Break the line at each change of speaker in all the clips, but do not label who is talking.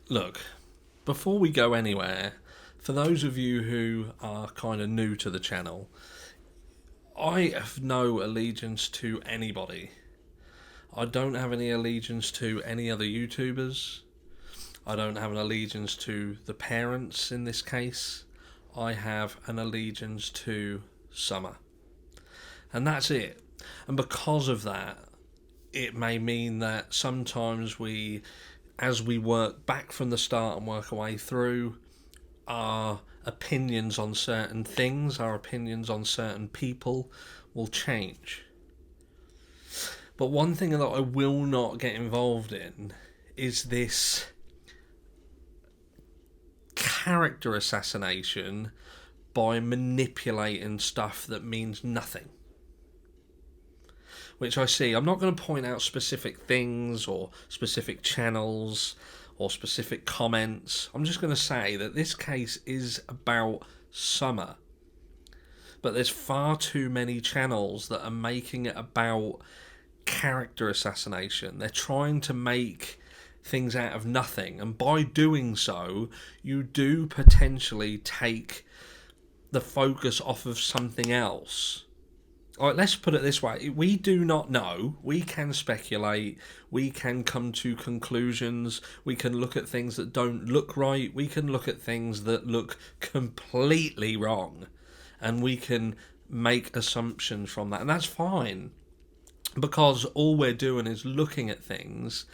Look, before we go anywhere, for those of you who are kind of new to the channel, I have no allegiance to anybody. I don't have any allegiance to any other YouTubers. I don't have an allegiance to the parents in this case. I have an allegiance to Summer. And that's it. And because of that, it may mean that sometimes as we work back from the start and work our way through, our opinions on certain things, our opinions on certain people will change. But one thing that I will not get involved in is this character assassination by manipulating stuff that means nothing. Which I see. I'm not going to point out specific things or specific channels or specific comments. I'm just going to say that this case is about Summer. But there's far too many channels that are making it about character assassination. They're trying to make things out of nothing, and by doing so, you do potentially take the focus off of something else. Alright, let's put it this way. We do not know. We can speculate. We can come to conclusions. We can look at things that don't look right. We can look at things that look completely wrong. And we can make assumptions from that. And that's fine. Because all we're doing is looking at things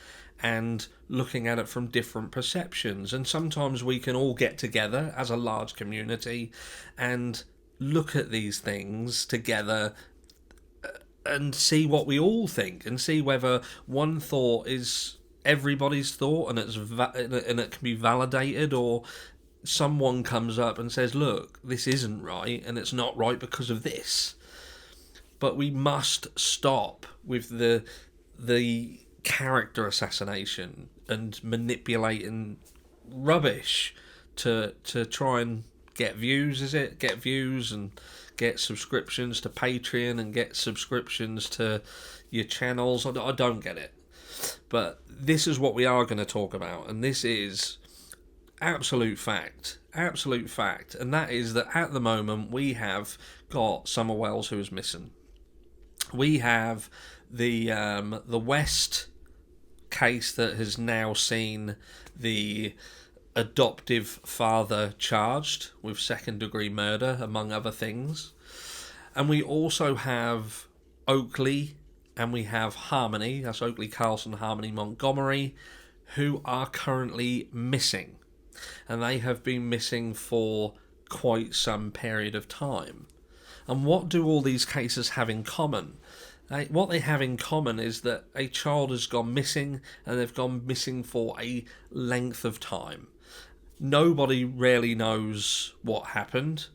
and looking at it from different perceptions. And sometimes we can all get together as a large community and look at these things together and see what we all think, and see whether one thought is everybody's thought and it can be validated, or someone comes up and says, look, this isn't right and it's not right because of this. But we must stop with the character assassination and manipulating rubbish to try and get views. Get views and get subscriptions to Patreon and get subscriptions to your channels. I don't get it. But this is what we are going to talk about, and this is absolute fact, and that is that at the moment we have got Summer Wells who is missing. We have the West case that has now seen the adoptive father charged with second-degree murder, among other things. And we also have Oakley, and we have Harmony, that's Oakley Carlson, Harmony Montgomery, who are currently missing. And they have been missing for quite some period of time. And what do all these cases have in common? What they have in common is that a child has gone missing, and they've gone missing for a length of time. Nobody really knows what happened,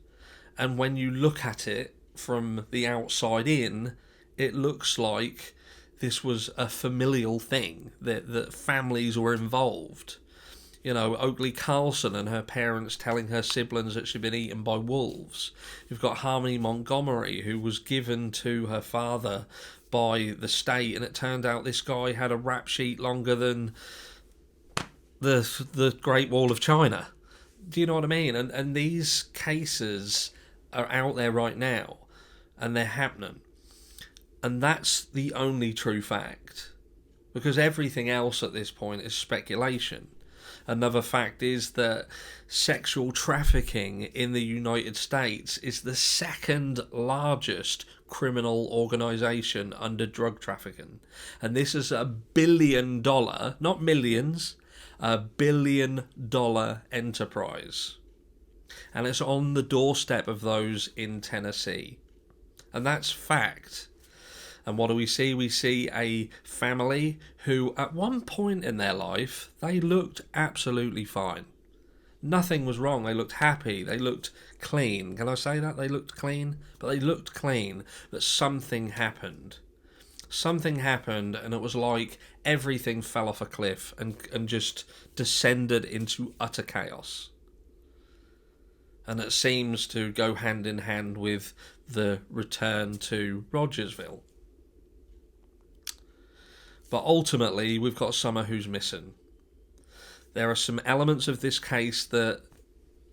and when you look at it from the outside in, it looks like this was a familial thing, that families were involved. You know, Oakley Carlson and her parents telling her siblings that she'd been eaten by wolves. You've got Harmony Montgomery, who was given to her father by the state, and it turned out this guy had a rap sheet longer than the Great Wall of China. Do you know what I mean? And these cases are out there right now, and they're happening. And that's the only true fact, because everything else at this point is speculation. Another fact is that sexual trafficking in the United States is the second largest criminal organisation under drug trafficking. And this is $1 billion, not millions, $1 billion enterprise. And it's on the doorstep of those in Tennessee. And that's fact. And what do we see? We see a family who, at one point in their life, they looked absolutely fine. Nothing was wrong. They looked happy. They looked clean. Can I say that? They looked clean? But they looked clean. But something happened. Something happened, and it was like everything fell off a cliff and just descended into utter chaos. And it seems to go hand in hand with the return to Rogersville. But ultimately, we've got Summer who's missing. There are some elements of this case that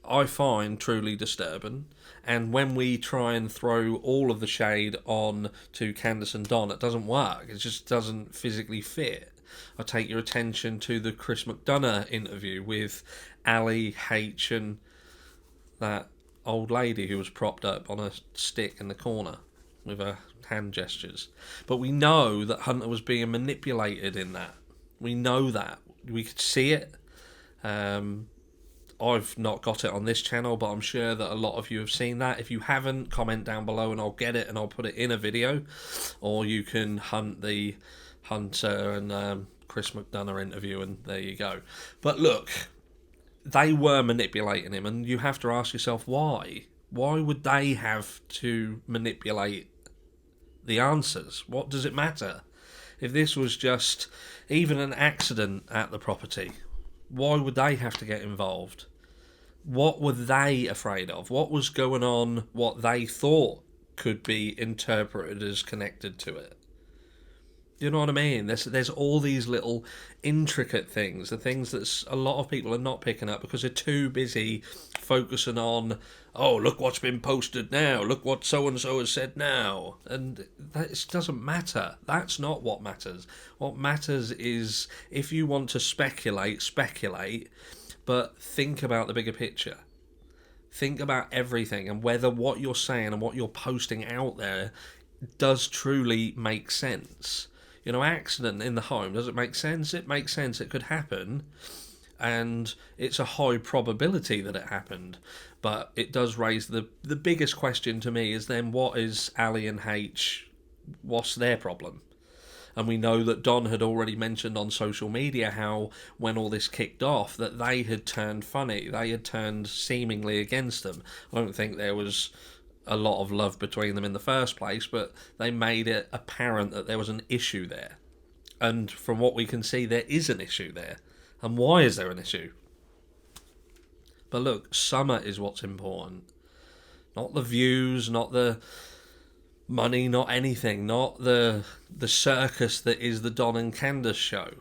I find truly disturbing, and when we try and throw all of the shade on to Candace and Don, it doesn't work. It just doesn't physically fit. I take your attention to the Chris McDonough interview with Ali, H, and that old lady who was propped up on a stick in the corner with her hand gestures. But we know that Hunter was being manipulated in that. We know that. We could see it. I've not got it on this channel, but I'm sure that a lot of you have seen that. If you haven't, comment down below and I'll get it and I'll put it in a video. Or you can hunt the Hunter and Chris McDonough interview, and there you go. But look, they were manipulating him, and you have to ask yourself why. Why would they have to manipulate the answers? What does it matter? If this was just even an accident at the property, why would they have to get involved? What were they afraid of? What was going on, what they thought could be interpreted as connected to it? You know what I mean? There's all these little intricate things, the things that a lot of people are not picking up because they're too busy focusing on, oh, look what's been posted now, look what so-and-so has said now. And that doesn't matter. That's not what matters. What matters is if you want to speculate, but think about the bigger picture. Think about everything and whether what you're saying and what you're posting out there does truly make sense. You know, accident in the home, does it make sense? It makes sense. It could happen, and it's a high probability that it happened. But it does raise the biggest question to me is then what is Ali and H, what's their problem? And we know that Don had already mentioned on social media how when all this kicked off that they had turned funny. They had turned seemingly against them. I don't think there was a lot of love between them in the first place, but they made it apparent that there was an issue there. And from what we can see, there is an issue there. And why is there an issue? But look, Summer is what's important. Not the views, not the money, not anything, not the circus that is the Don and Candace show.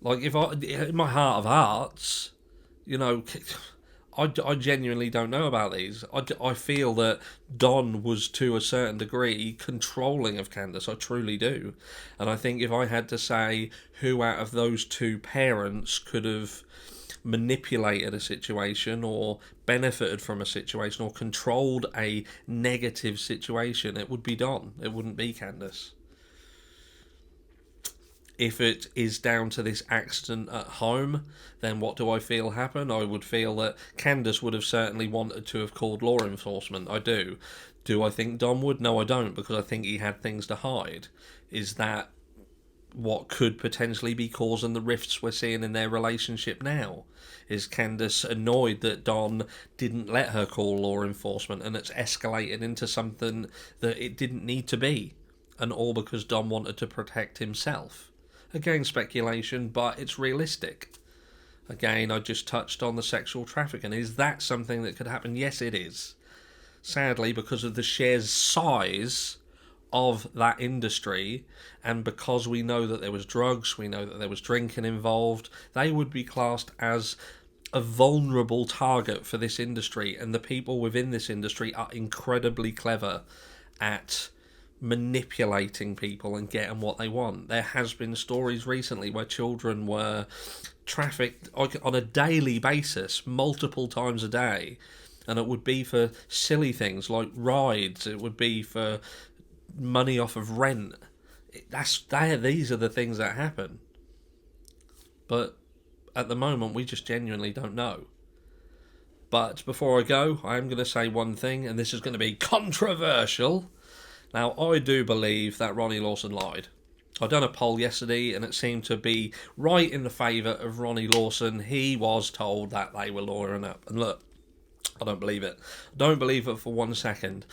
Like, if I, in my heart of hearts, you know, I genuinely don't know about these. I feel that Don was, to a certain degree, controlling of Candace. I truly do. And I think if I had to say who out of those two parents could have manipulated a situation or benefited from a situation or controlled a negative situation, it would be Don. It wouldn't be Candace. If it is down to this accident at home, then what do I feel happened? I would feel that Candace would have certainly wanted to have called law enforcement. I do. Do I think Don would? No, I don't, because I think he had things to hide. Is that what could potentially be causing the rifts we're seeing in their relationship now? Is Candace annoyed that Don didn't let her call law enforcement and it's escalated into something that it didn't need to be? And all because Don wanted to protect himself? Again, speculation, but it's realistic. Again, I just touched on the sexual trafficking. Is that something that could happen? Yes, it is. Sadly, because of the sheer size of that industry, and because we know that there was drugs, we know that there was drinking involved, they would be classed as a vulnerable target for this industry, and the people within this industry are incredibly clever at manipulating people and getting what they want. There has been stories recently where children were trafficked on a daily basis, multiple times a day, and it would be for silly things like rides, it would be for money off of rent. These are the things that happen. But at the moment, we just genuinely don't know. But before I go, I am going to say one thing, and this is going to be controversial. Now, I do believe that Ronnie Lawson lied. I done a poll yesterday, and it seemed to be right in the favour of Ronnie Lawson. He was told that they were lawyering up. And look, I don't believe it. I don't believe it for 1 second.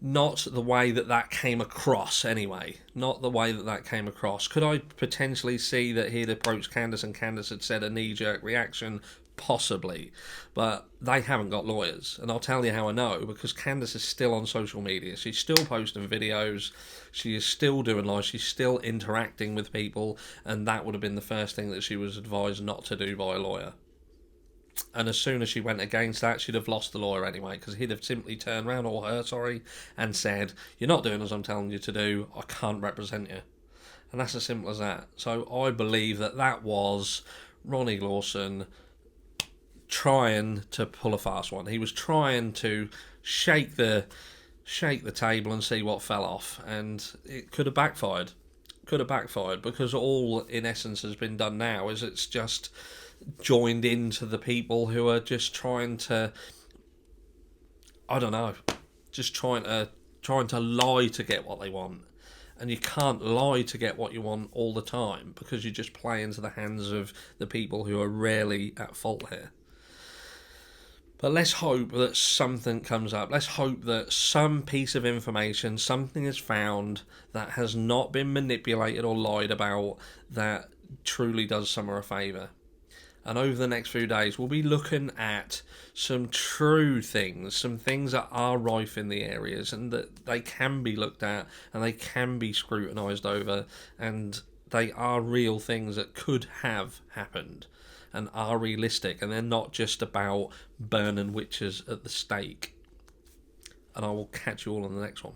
Not the way that came across, anyway. Not the way that came across. Could I potentially see that he'd approached Candace and Candace had said a knee-jerk reaction? Possibly, but they haven't got lawyers. And I'll tell you how I know, because Candace is still on social media. She's still posting videos, she is still doing live, she's still interacting with people, and that would have been the first thing that she was advised not to do by a lawyer. And as soon as she went against that, she'd have lost the lawyer anyway, because he'd have simply turned around, or her, sorry, and said, "You're not doing as I'm telling you to do, I can't represent you." And that's as simple as that. So I believe that that was Ronnie Lawson trying to pull a fast one. He was trying to shake the table and see what fell off, and it could have backfired. Could have backfired, because all in essence has been done now is it's just joined into the people who are just trying to, I don't know, just trying to lie to get what they want. And you can't lie to get what you want all the time, because you just play into the hands of the people who are rarely at fault here. But let's hope that something comes up. Let's hope that some piece of information, something is found that has not been manipulated or lied about, that truly does Summer a favour. And over the next few days, we'll be looking at some true things, some things that are rife in the areas, and that they can be looked at and they can be scrutinised over, and they are real things that could have happened and are realistic, and they're not just about burning witches at the stake. And I will catch you all on the next one.